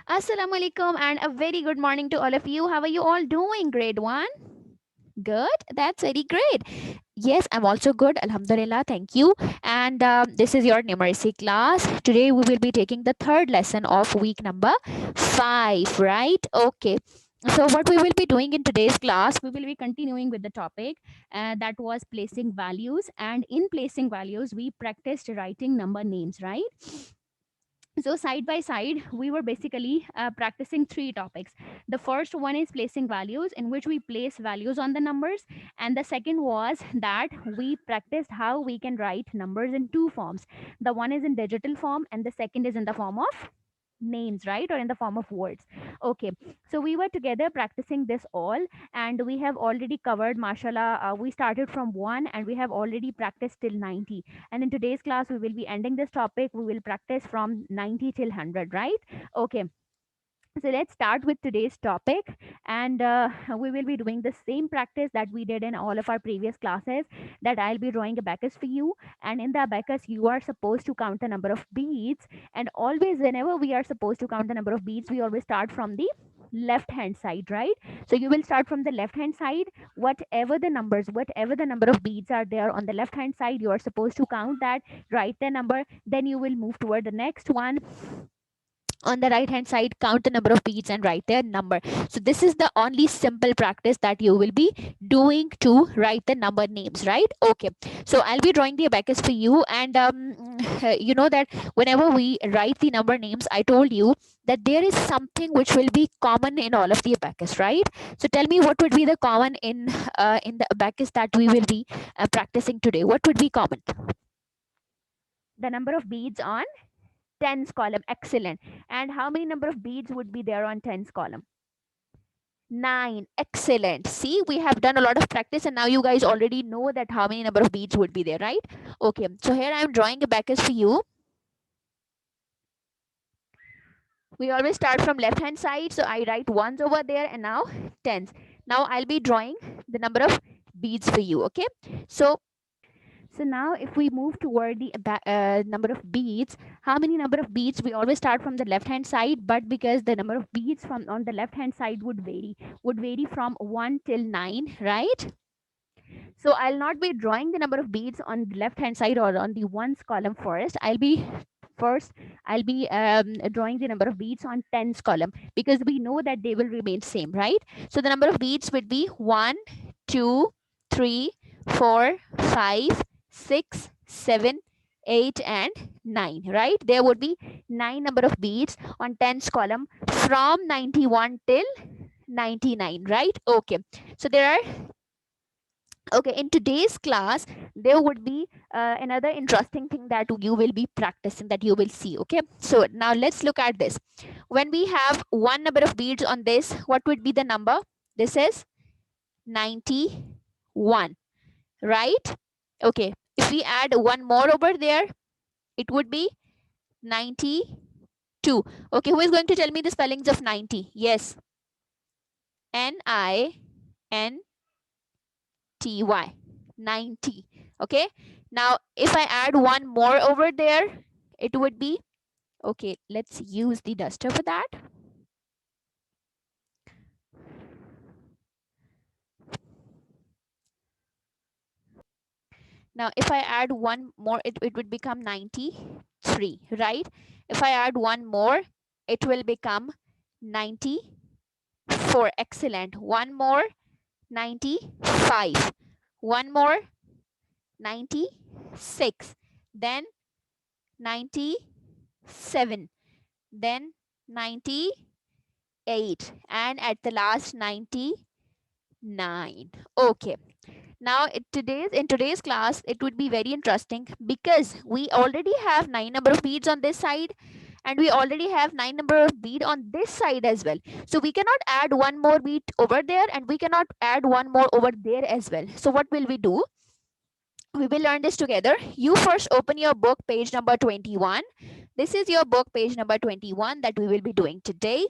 Assalamu alaikum and a very good morning to all of you. How are you all doing? Grade 1? Good. That's very great. Yes, I'm also good. Alhamdulillah. Thank you. And this is your numeracy class. Today we will be taking the third lesson of week number 5, right? Okay. So what we will be doing in today's class, we will be continuing with the topic that was placing values. And in placing values, we practiced writing number names, right? So side by side we were basically practicing three topics. The first one is placing values, in which we place values on the numbers, and the second was that we practiced how we can write numbers in two forms. The one is in digital form and the second is in the form of names, right, or in the form of words. Okay, so we were together practicing this all, and we have already covered, mashallah, we started from 1 and we have already practiced till 90. And in today's class we will be ending this topic. We will practice from 90 till 100, right? Okay, so let's start with today's topic, and we will be doing the same practice that we did in all of our previous classes. That I'll be drawing abacus for you, and in the abacus you are supposed to count the number of beads. And always, whenever we are supposed to count the number of beads, we always start from the left hand side, right? So you will start from the left hand side. Whatever the number of beads are there on the left hand side, you are supposed to count that, write the number, then you will move toward the next one. On the right hand side, count the number of beads and write their number. So this is the only simple practice that you will be doing to write the number names, right? Okay, so I'll be drawing the abacus for you, and you know that whenever we write the number names, I told you that there is something which will be common in all of the abacus, right? So tell me, what would be the common in the abacus that we will be practicing today? What would be common? The number of beads on tens column. Excellent. And how many number of beads would be there on tens column? 9. Excellent. See, we have done a lot of practice, and now you guys already know that how many number of beads would be there, right? Okay, so here I am drawing a abacus for you. We always start from left hand side, so I write ones over there, and now tens. Now I'll be drawing the number of beads for you. Okay, so now if we move toward the number of beads, how many number of beads? We always start from the left hand side, but because the number of beads from on the left hand side would vary from 1 till 9, right? So I'll not be drawing the number of beads on the left hand side or on the ones column first. I'll be drawing the number of beads on tens column, because we know that they will remain same, right? So the number of beads would be 1, 2, 3, 4, 5, 6, 7, 8, and 9, right? There would be 9 number of beads on tens column from 91 till 99, right? Okay, so there are, okay, in today's class there would be another interesting thing that you will be practicing, that you will see. Okay, so now let's look at this. When we have one number of beads on this, what would be the number? This is 91, right? Okay, if we add one more over there, it would be 92. Okay, who is going to tell me the spellings of 90? Yes, NINTY, 90. Okay, now if I add one more over there, it would be, okay, let's use the duster for that. Now if I add one more, it would become 93, right? If I add one more, it will become 94. Excellent. One more, 95. One more, 96. Then 97. Then 98. And at the last, 99. Okay, now in today's class it would be very interesting, because we already have 9 number of beads on this side, and we already have 9 number of bead on this side as well. So we cannot add one more bead over there, and we cannot add one more over there as well. So what will we do? We will learn this together. You first open your book, page number 21. This is your book, page number 21, that we will be doing today.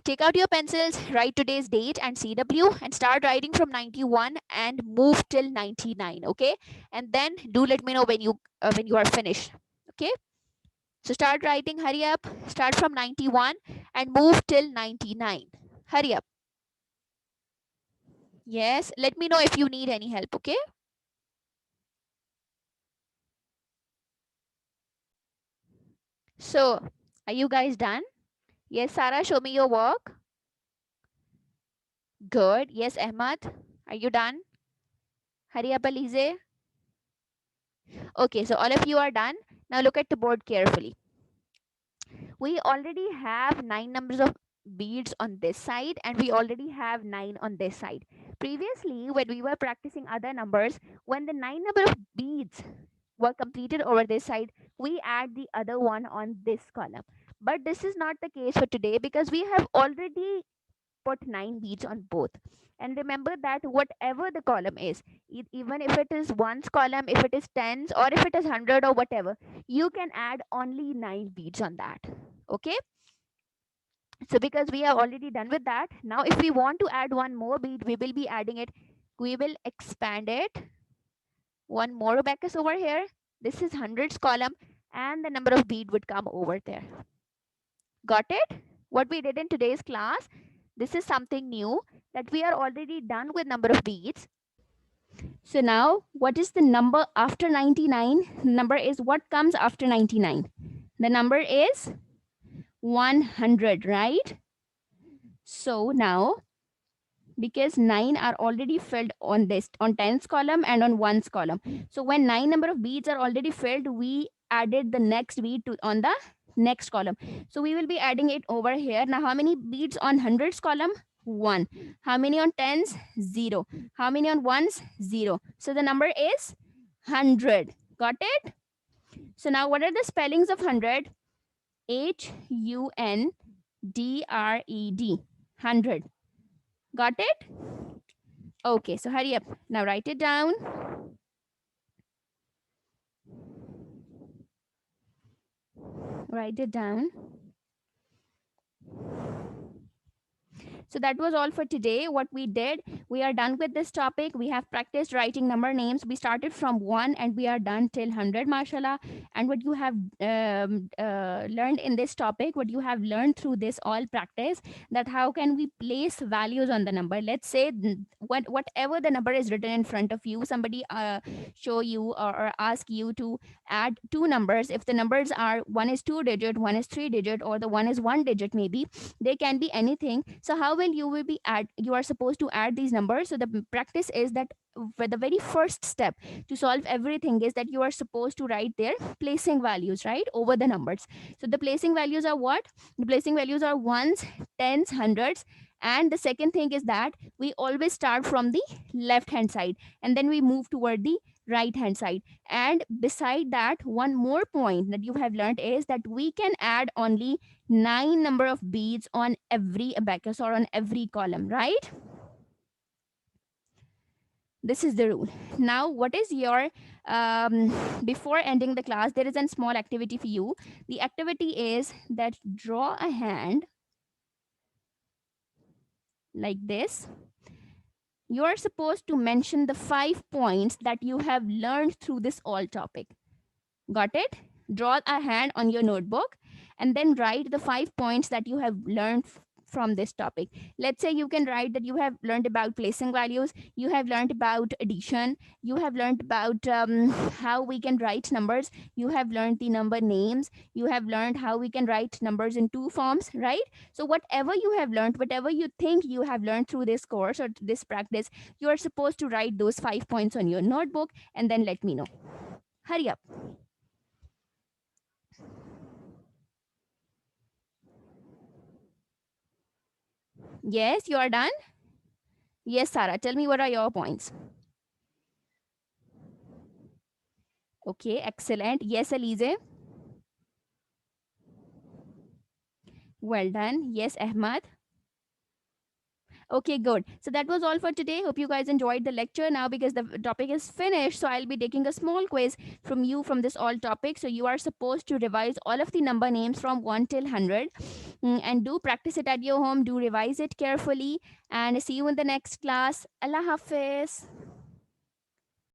Take out your pencils, write today's date and CW, and start writing from 91 and move till 99. Okay, and then do let me know when you are finished. Okay, So start writing, hurry up. Start from 91 and move till 99. Hurry up. Yes, let me know if you need any help, okay? So, are you guys done? Yes, Sarah, show me your work. Good. Yes, Ahmad, are you done? Hurry up, Alize. Okay, so all of you are done. Now look at the board carefully. We already have 9 numbers of beads on this side and we already have 9 on this side. Previously, when we were practicing other numbers, when the 9 number of beads were completed over this side, we add the other one on this column. But this is not the case for today because we have already put 9 beads on both. And remember that whatever the column is, even if it is ones column, if it is tens, or if it is 100 or whatever, you can add only 9 beads on that. Okay, so because we are already done with that, now if we want to add one more bead, we will be adding it. We will expand it one more abacus over here. This is hundreds column and the number of bead would come over there. Got it? What we did in today's class, this is something new, that we are already done with number of beads. So now what is the number after 99? Number is what comes after 99. The number is 100, right? So now, because 9 are already filled on this, on tens column and on ones column, so when 9 number of beads are already filled, we added the next bead to on the next column. So we will be adding it over here. Now how many beads on hundreds column? 1. How many on tens? 0. How many on ones? 0. So the number is 100. Got it? So now what are the spellings of 100? HUNDRED. 100. Got it? Okay, so hurry up. Now write it down. Write it down. So that was all for today. What we did, we are done with this topic. We have practiced writing number names. We started from 1 and we are done till 100, mashallah. And what you have learned in this topic, what you have learned through this all practice, that how can we place values on the number. Let's say whatever the number is written in front of you, somebody show you or ask you to add two numbers. If the numbers are, one is 2 digit, one is 3 digit, or the one is 1 digit, maybe they can be anything. So how will you are supposed to add these numbers? So the practice is that for the very first step to solve everything is that you are supposed to write their placing values right over the numbers. So the placing values are what? The placing values are ones, tens, hundreds. And the second thing is that we always start from the left hand side and then we move toward the right hand side. And beside that, one more point that you have learned is that we can add only 9 number of beads on every abacus or on every column, right? This is the rule. Now what is your before ending the class, there is a small activity for you. The activity is that draw a hand like this. You are supposed to mention the 5 points that you have learned through this all topic. Got it? Draw a hand on your notebook and then write the 5 points that you have learned from this topic. Let's say you can write that you have learned about placing values, you have learned about addition, you have learned about how we can write numbers, you have learned the number names, you have learned how we can write numbers in two forms, right? So whatever you have learned, whatever you think you have learned through this course or this practice, you are supposed to write those 5 points on your notebook and then let me know. Hurry up. Yes, you are done? Yes, Sarah. Tell me what are your points. Okay, excellent. Yes, Alize. Well done. Yes, Ahmad. Okay, good. So that was all for today. Hope you guys enjoyed the lecture. Now, because the topic is finished, so I'll be taking a small quiz from you from this all topic. So you are supposed to revise all of the number names from 1 till 100 and do practice it at your home. Do revise it carefully and see you in the next class. Allah Hafiz.